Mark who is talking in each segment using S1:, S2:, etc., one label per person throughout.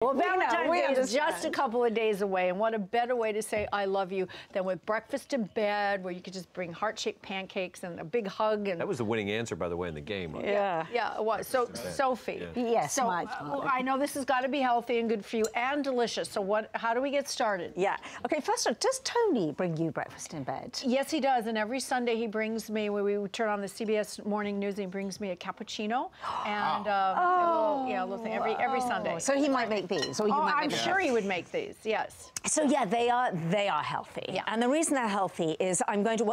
S1: Well, Valentine Day is just a couple of days away, and what a better way to say I love you than with breakfast in bed, where you could just bring heart-shaped pancakes and a big hug. And
S2: that was the winning answer, by the way, in the game. Right?
S1: Yeah, it was. So, Sophie.
S3: Yeah. Yes,
S1: so I know this has got to be healthy and good for you and delicious. So how do we get started?
S3: Yeah. Okay, first of all, does Tony bring you breakfast in bed?
S1: Yes, he does. And every Sunday he brings me, when we turn on the CBS Morning News, he brings me a cappuccino and a little thing every Sunday.
S3: So he might make these, or you might make
S1: I'm sure he would make these, yes.
S3: So yeah, they are healthy. Yeah. And the reason they're healthy is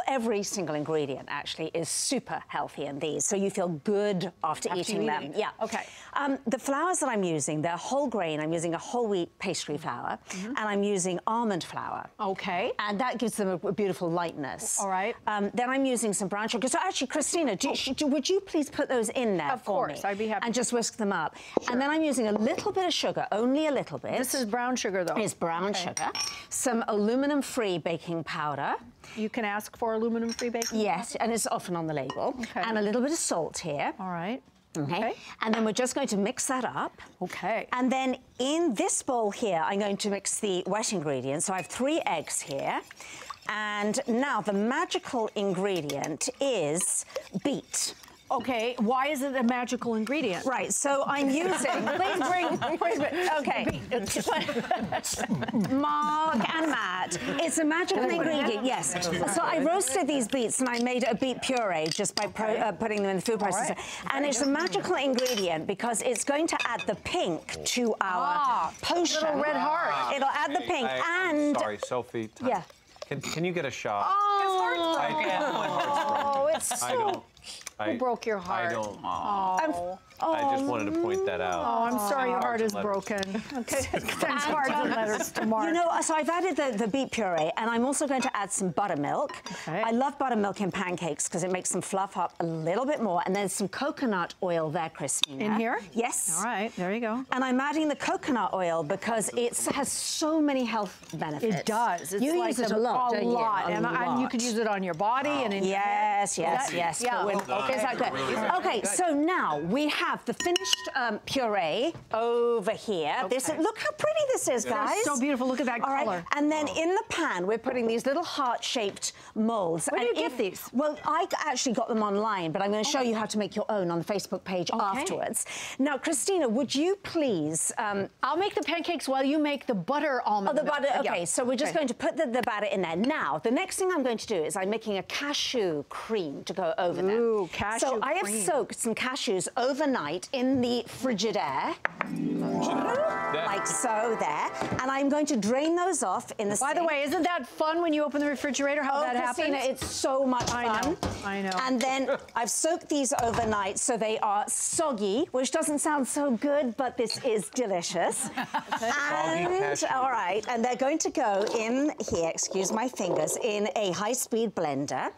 S3: every single ingredient actually is super healthy in these. So you feel good after eating them. Yeah.
S1: Okay.
S3: The flours that I'm using, they're whole grain. I'm using a whole wheat pastry flour, and I'm using almond flour.
S1: Okay.
S3: And that gives them a beautiful lightness.
S1: All right.
S3: Then I'm using some brown sugar. So actually, Christina, would you please put those in there for me?
S1: Of course, I'd be happy.
S3: And just whisk them up. Sure. And then I'm using a little bit of sugar, only a little bit.
S1: This is brown sugar, though.
S3: It's brown sugar. Some aluminum-free baking powder.
S1: You can ask for aluminum-free baking?
S3: Yes, and it's often on the label.
S1: Okay.
S3: And a little bit of salt here.
S1: All right.
S3: Okay. And then we're just going to mix that up.
S1: Okay.
S3: And then in this bowl here, I'm going to mix the wet ingredients. So I have 3 eggs here. And now the magical ingredient is beet.
S1: Okay, why is it a magical ingredient?
S3: Right, so I'm using...
S1: Please bring...
S3: Okay. Mark and Matt, it's a magical ingredient, yes. So I roasted these beets and I made a beet puree just by putting them in the food processor. Right. And it's a magical ingredient because it's going to add the pink to our potion.
S1: Little red heart.
S3: It'll add the pink
S2: I'm sorry, Sophie.
S3: Yeah.
S2: Can you get a shot?
S1: Oh,
S2: My heart's broken.
S1: It's so... Who broke your heart?
S2: I don't.
S1: I
S2: just wanted to point that out.
S1: Oh, I'm sorry your heart is broken. Okay, send cards and letters to Mark.
S3: You know, so I've added the beet puree, and I'm also going to add some buttermilk.
S1: Okay.
S3: I love buttermilk in pancakes because it makes them fluff up a little bit more. And there's some coconut oil there, Christina.
S1: In here?
S3: Yes.
S1: All right, there you go.
S3: And I'm adding the coconut oil because it has so many health benefits.
S1: It does. It's
S3: you use it a lot, don't you?
S1: And you can use it on your body and in
S3: yes.
S1: Yeah.
S3: Is that good? Okay, so now we have the finished puree over here.
S1: Okay.
S3: Look how pretty this is, guys.
S1: That's so beautiful. Look at that color.
S3: Right. And then in the pan, we're putting these little heart-shaped molds.
S1: Where do you get these?
S3: Well, I actually got them online, but I'm going to show you how to make your own on the Facebook page afterwards. Now, Christina, would you please...
S1: I'll make the pancakes while you make the butter almond.
S3: Oh, the butter. Okay,
S1: yeah.
S3: so we're just going to put the batter in there. Now, the next thing I'm going to do is I'm making a cashew cream to go over there.
S1: Ooh, cashew
S3: So I have soaked some cashews overnight in the Frigidaire. Like so, there. And I'm going to drain those off in the sink.
S1: By the way, isn't that fun when you open the refrigerator, how that
S3: Christina,
S1: happens?
S3: it's so much fun.
S1: I know.
S3: And then I've soaked these overnight so they are soggy, which doesn't sound so good, but this is delicious. And, all right, and they're going to go in here, excuse my fingers, in a high-speed blender.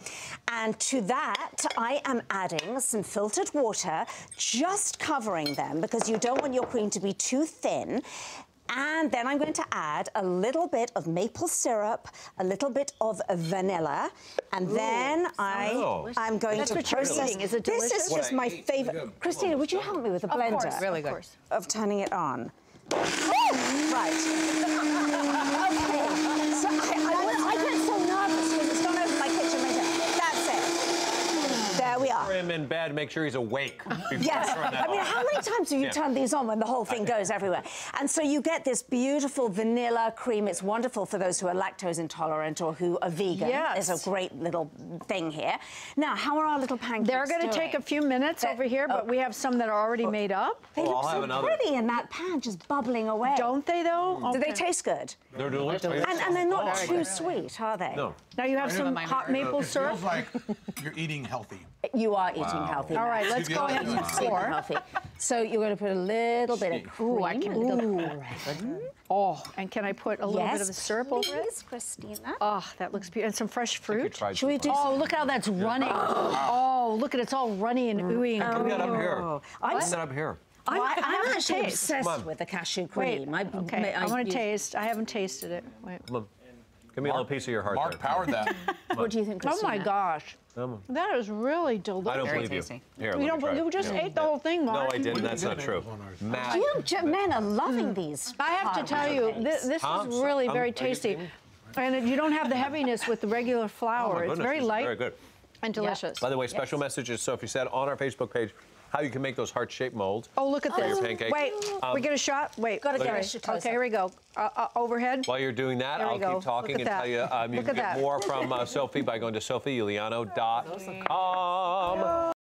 S3: And to that, I am adding some filtered water, just covering them because you don't want your cream to be too thin. And then I'm going to add a little bit of maple syrup, a little bit of vanilla, and then I'm going to process.
S1: Is it delicious?
S3: This is just my favorite. Christina, would you help me with the blender?
S1: Of course, really good.
S3: Of turning it on. Right. Okay. So I get so nervous because it's gone over my kitchen window. That's it. There we are.
S2: For him in bed, make sure he's awake.
S3: Yes. I mean, how many times have you turned these on when the whole thing goes everywhere? And so you get this beautiful vanilla cream. It's wonderful for those who are lactose intolerant or who are vegan.
S1: Yes.
S3: There's a great little thing here. Now, how are our little pancakes
S1: They're going to take a few minutes over here, but we have some that are already made up.
S3: They look so pretty in that pan, just bubbling away.
S1: Don't they, though?
S3: Do they taste good?
S2: They're delicious.
S3: And they're not too sweet, are they?
S2: No.
S1: Now you have some hot maple syrup.
S4: It feels like you're eating healthy.
S3: You are eating healthy.
S1: All right, let's go ahead and pour.
S3: Healthy. So you're going to put a little bit of cream.
S1: Oh, and can I put a little bit of the syrup over it?
S3: Please, Christina.
S1: Oh, that looks beautiful. And some fresh fruit.
S3: Should we do
S1: Oh, look how that's running. Oh, look at it. It's all runny and ooey and
S2: Bring that up here.
S3: I'm
S2: Bring that up here.
S3: I'm actually
S1: taste.
S3: obsessed with the cashew
S1: Wait,
S3: cream.
S1: okay, I want to taste. I haven't tasted it. Wait.
S2: Give me a little piece of your heart
S4: Mark
S2: there.
S4: powered that.
S3: What do you think,
S1: Oh
S3: Christina?
S1: my gosh. That is really delicious.
S2: I don't
S5: Very
S2: believe you.
S5: tasty.
S2: Here, let
S1: You
S2: me
S1: don't
S2: try
S1: believe
S2: it.
S1: you just
S2: Yeah.
S1: ate the whole thing, Mark.
S2: No, I didn't. That's not true. Matt.
S3: You men are loving these.
S1: I have to tell you, this is really very tasty. And you don't have the heaviness with the regular
S2: Oh,
S1: flour.
S2: my
S1: It's
S2: goodness,
S1: very
S2: this is
S1: light
S2: Very good.
S1: and delicious.
S2: By the way, special messages. Sophie said on our Facebook page how you can make those heart-shaped molds.
S1: Oh, look at
S2: for
S1: this.
S2: your pancakes.
S1: Wait, we get a shot? Wait.
S3: Gotta get
S1: sorry.
S3: a shot closer.
S1: Okay, here we go. Overhead.
S2: While you're doing that,
S1: There we
S2: I'll
S1: go.
S2: keep talking
S1: Look
S2: and
S1: at
S2: tell you
S1: that.
S2: you
S1: Look
S2: can
S1: at
S2: get
S1: that.
S2: more from Sophie by going to sophieuliano.com.